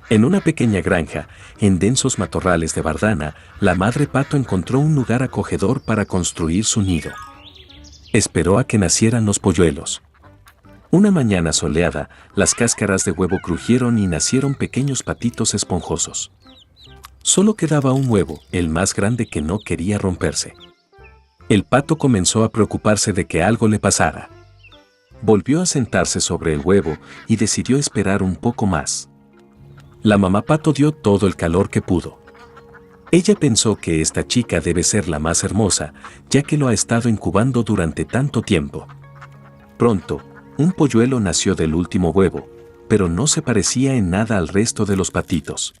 En una pequeña granja, en densos matorrales de Bardana, la madre pato encontró un lugar acogedor para construir su nido. Esperó a que nacieran los polluelos. Una mañana soleada, las cáscaras de huevo crujieron y nacieron pequeños patitos esponjosos. Solo quedaba un huevo, el más grande, que no quería romperse. El pato comenzó a preocuparse de que algo le pasara. Volvió a sentarse sobre el huevo y decidió esperar un poco más. La mamá pato dio todo el calor que pudo. Ella pensó que esta chica debe ser la más hermosa, ya que lo ha estado incubando durante tanto tiempo. Pronto, un polluelo nació del último huevo, pero no se parecía en nada al resto de los patitos.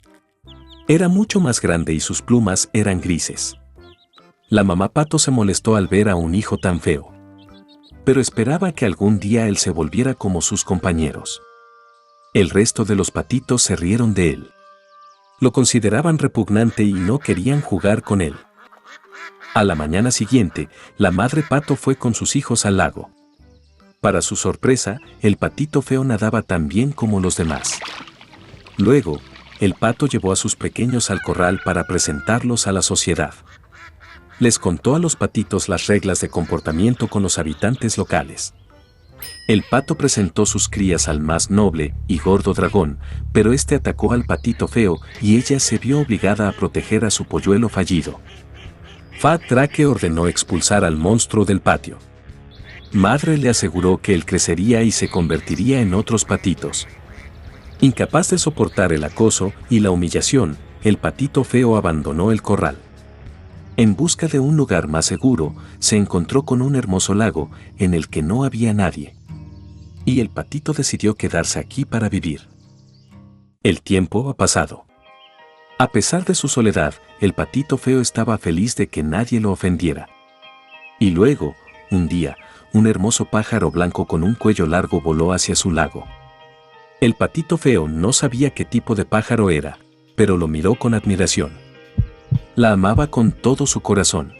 Era mucho más grande y sus plumas eran grises. La mamá pato se molestó al ver a un hijo tan feo, pero esperaba que algún día él se volviera como sus compañeros. El resto de los patitos se rieron de él. Lo consideraban repugnante y no querían jugar con él. A la mañana siguiente, la madre pato fue con sus hijos al lago. Para su sorpresa, el patito feo nadaba tan bien como los demás. Luego, el pato llevó a sus pequeños al corral para presentarlos a la sociedad. Les contó a los patitos las reglas de comportamiento con los habitantes locales. El pato presentó sus crías al más noble y gordo dragón, pero este atacó al patito feo y ella se vio obligada a proteger a su polluelo fallido. Fat Drake ordenó expulsar al monstruo del patio. Madre le aseguró que él crecería y se convertiría en otros patitos. Incapaz de soportar el acoso y la humillación, el patito feo abandonó el corral. En busca de un lugar más seguro, se encontró con un hermoso lago en el que no había nadie. Y el patito decidió quedarse aquí para vivir. El tiempo ha pasado. A pesar de su soledad, el patito feo estaba feliz de que nadie lo ofendiera. Y luego, un día, un hermoso pájaro blanco con un cuello largo voló hacia su lago. El patito feo no sabía qué tipo de pájaro era, pero lo miró con admiración. La amaba con todo su corazón.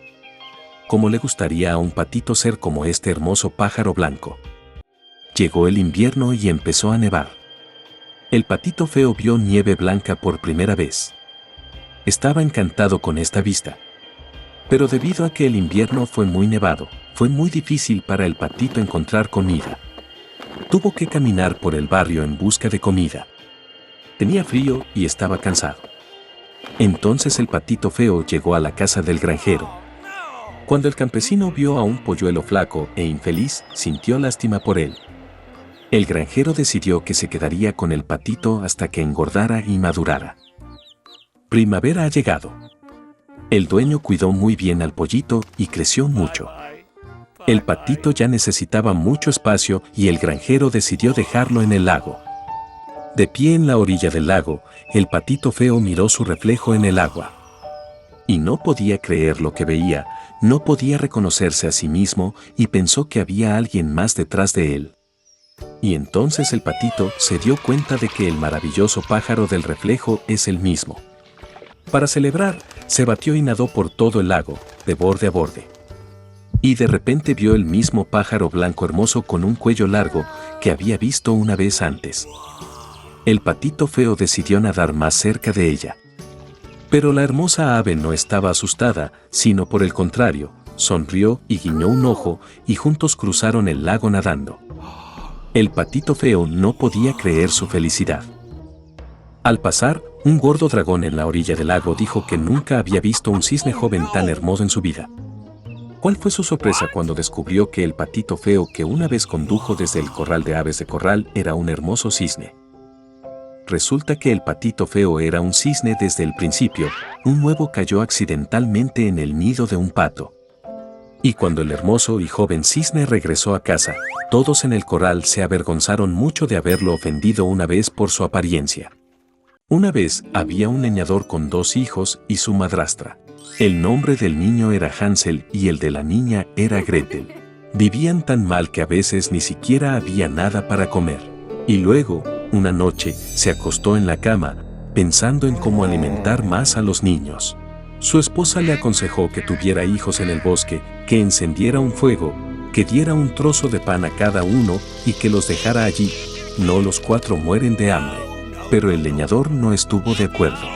¿Cómo le gustaría a un patito ser como este hermoso pájaro blanco? Llegó el invierno y empezó a nevar. El patito feo vio nieve blanca por primera vez. Estaba encantado con esta vista. Pero debido a que el invierno fue muy nevado, fue muy difícil para el patito encontrar comida. Tuvo que caminar por el barrio en busca de comida. Tenía frío y estaba cansado. Entonces el patito feo llegó a la casa del granjero. Cuando el campesino vio a un polluelo flaco e infeliz, sintió lástima por él. El granjero decidió que se quedaría con el patito hasta que engordara y madurara. Primavera ha llegado. El dueño cuidó muy bien al pollito y creció mucho. El patito ya necesitaba mucho espacio y el granjero decidió dejarlo en el lago. De pie en la orilla del lago, el patito feo miró su reflejo en el agua. Y no podía creer lo que veía, no podía reconocerse a sí mismo y pensó que había alguien más detrás de él. Y entonces el patito se dio cuenta de que el maravilloso pájaro del reflejo es el mismo. Para celebrar, se batió y nadó por todo el lago, de borde a borde. Y de repente vio el mismo pájaro blanco hermoso con un cuello largo que había visto una vez antes. El patito feo decidió nadar más cerca de ella. Pero la hermosa ave no estaba asustada, sino por el contrario, sonrió y guiñó un ojo y juntos cruzaron el lago nadando. El patito feo no podía creer su felicidad. Al pasar, un gordo dragón en la orilla del lago dijo que nunca había visto un cisne joven tan hermoso en su vida. ¿Cuál fue su sorpresa cuando descubrió que el patito feo que una vez condujo desde el corral de aves de corral era un hermoso cisne? Resulta que el patito feo era un cisne desde el principio. Un huevo cayó accidentalmente en el nido de un pato. Y cuando el hermoso y joven cisne regresó a casa, todos en el corral se avergonzaron mucho de haberlo ofendido una vez por su apariencia. Una vez había un leñador con 2 hijos y su madrastra. El nombre del niño era Hansel y el de la niña era Gretel. Vivían tan mal que a veces ni siquiera había nada para comer. Y luego, una noche, se acostó en la cama, pensando en cómo alimentar más a los niños. Su esposa le aconsejó que tuviera hijos en el bosque, que encendiera un fuego, que diera un trozo de pan a cada uno y que los dejara allí. No, los 4 mueren de hambre. pero el leñador no estuvo de acuerdo.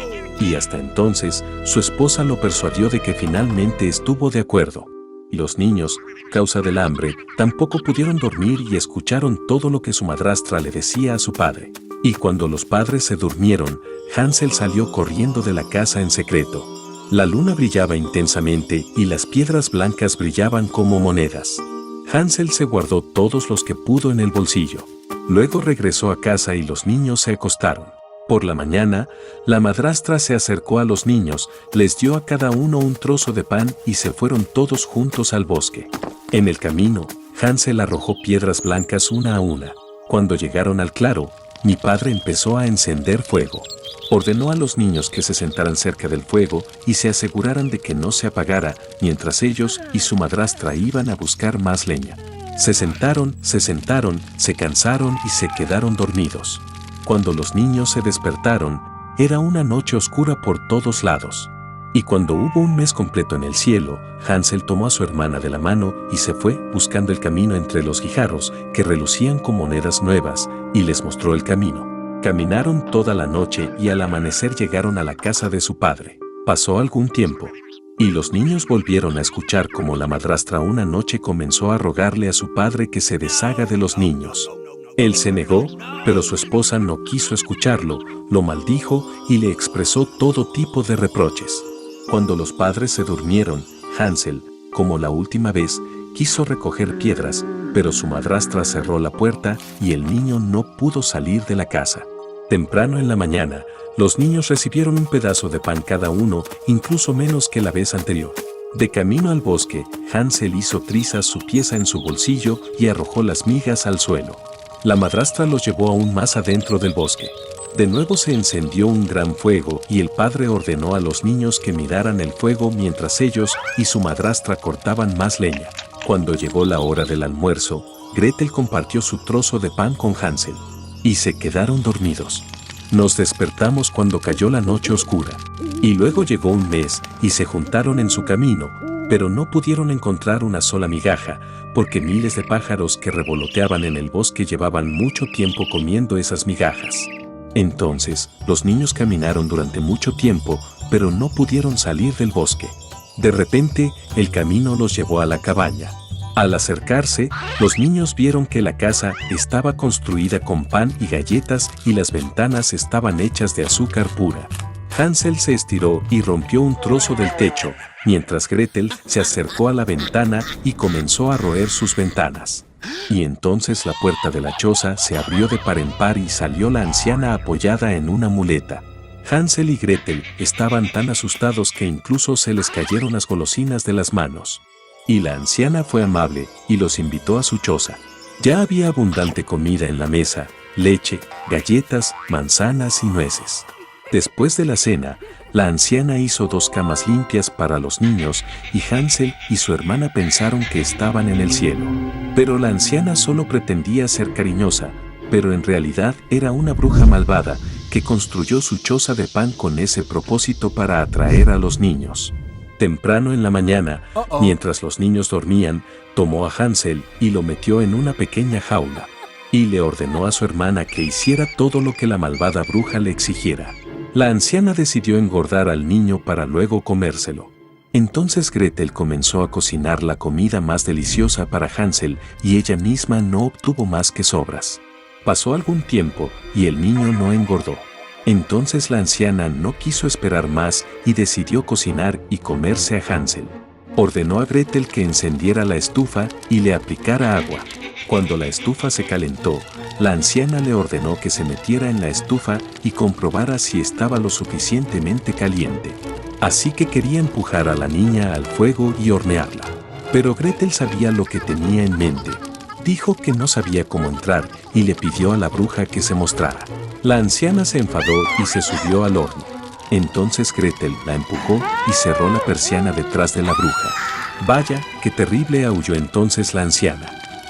Y hasta entonces, su esposa lo persuadió de que finalmente estuvo de acuerdo. Los niños, causa del hambre, tampoco pudieron dormir y escucharon todo lo que su madrastra le decía a su padre. Y cuando los padres se durmieron, Hansel salió corriendo de la casa en secreto. La luna brillaba intensamente y las piedras blancas brillaban como monedas. Hansel se guardó todos los que pudo en el bolsillo. Luego regresó a casa y los niños se acostaron. Por la mañana, la madrastra se acercó a los niños, les dio a cada uno un trozo de pan y se fueron todos juntos al bosque. En el camino, Hansel arrojó piedras blancas una a una. Cuando llegaron al claro, mi padre empezó a encender fuego. Ordenó a los niños que se sentaran cerca del fuego y se aseguraran de que no se apagara, mientras ellos y su madrastra iban a buscar más leña. Se sentaron, se cansaron y se quedaron dormidos. Cuando los niños se despertaron, era una noche oscura por todos lados. Y cuando hubo un mes completo en el cielo, Hansel tomó a su hermana de la mano y se fue buscando el camino entre los guijarros que relucían con monedas nuevas, y les mostró el camino. Caminaron toda la noche y al amanecer llegaron a la casa de su padre. Pasó algún tiempo, y los niños volvieron a escuchar cómo la madrastra una noche comenzó a rogarle a su padre que se deshaga de los niños. Él se negó, pero su esposa no quiso escucharlo, lo maldijo y le expresó todo tipo de reproches. Cuando los padres se durmieron, Hansel, como la última vez, quiso recoger piedras, pero su madrastra cerró la puerta y el niño no pudo salir de la casa. Temprano en la mañana, los niños recibieron un pedazo de pan cada uno, incluso menos que la vez anterior. De camino al bosque, Hansel hizo trizas su pieza en su bolsillo y arrojó las migas al suelo. La madrastra los llevó aún más adentro del bosque. De nuevo se encendió un gran fuego y el padre ordenó a los niños que miraran el fuego mientras ellos y su madrastra cortaban más leña. Cuando llegó la hora del almuerzo, Gretel compartió su trozo de pan con Hansel. Y se quedaron dormidos. Nos despertamos cuando cayó la noche oscura. Y luego llegó un mes y se juntaron en su camino, pero no pudieron encontrar una sola migaja, porque miles de pájaros que revoloteaban en el bosque llevaban mucho tiempo comiendo esas migajas. Entonces, los niños caminaron durante mucho tiempo, pero no pudieron salir del bosque. De repente, el camino los llevó a la cabaña. Al acercarse, los niños vieron que la casa estaba construida con pan y galletas y las ventanas estaban hechas de azúcar pura. Hansel se estiró y rompió un trozo del techo, mientras Gretel se acercó a la ventana y comenzó a roer sus ventanas. Y entonces la puerta de la choza se abrió de par en par y salió la anciana apoyada en una muleta. Hansel y Gretel estaban tan asustados que incluso se les cayeron las golosinas de las manos. Y la anciana fue amable y los invitó a su choza. Ya había abundante comida en la mesa, leche, galletas, manzanas y nueces. Después de la cena, la anciana hizo 2 camas limpias para los niños y Hansel y su hermana pensaron que estaban en el cielo. Pero la anciana solo pretendía ser cariñosa, pero en realidad era una bruja malvada que construyó su choza de pan con ese propósito para atraer a los niños. Temprano en la mañana, mientras los niños dormían, tomó a Hansel y lo metió en una pequeña jaula. Y le ordenó a su hermana que hiciera todo lo que la malvada bruja le exigiera. La anciana decidió engordar al niño para luego comérselo. Entonces Gretel comenzó a cocinar la comida más deliciosa para Hansel y ella misma no obtuvo más que sobras. Pasó algún tiempo y el niño no engordó. Entonces la anciana no quiso esperar más y decidió cocinar y comerse a Hansel. Ordenó a Gretel que encendiera la estufa y le aplicara agua. Cuando la estufa se calentó, la anciana le ordenó que se metiera en la estufa y comprobara si estaba lo suficientemente caliente. Así que quería empujar a la niña al fuego y hornearla. Pero Gretel sabía lo que tenía en mente. Dijo que no sabía cómo entrar y le pidió a la bruja que se mostrara. La anciana se enfadó y se subió al horno. Entonces Gretel la empujó y cerró la persiana detrás de la bruja. Vaya, qué terrible, aulló entonces la anciana.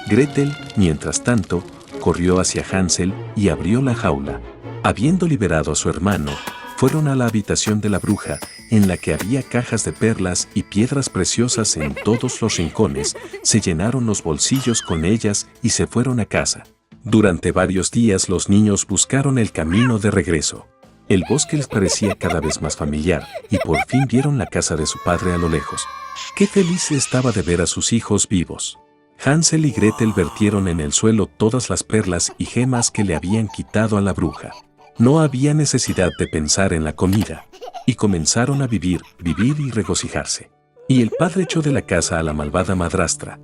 Gretel, mientras tanto, corrió hacia Hansel y abrió la jaula. Habiendo liberado a su hermano, fueron a la habitación de la bruja, en la que había cajas de perlas y piedras preciosas en todos los rincones, se llenaron los bolsillos con ellas y se fueron a casa. Durante varios días los niños buscaron el camino de regreso. El bosque les parecía cada vez más familiar, y por fin vieron la casa de su padre a lo lejos. ¡Qué feliz estaba de ver a sus hijos vivos! Hansel y Gretel vertieron en el suelo todas las perlas y gemas que le habían quitado a la bruja. No había necesidad de pensar en la comida, y comenzaron a vivir y regocijarse. Y el padre echó de la casa a la malvada madrastra,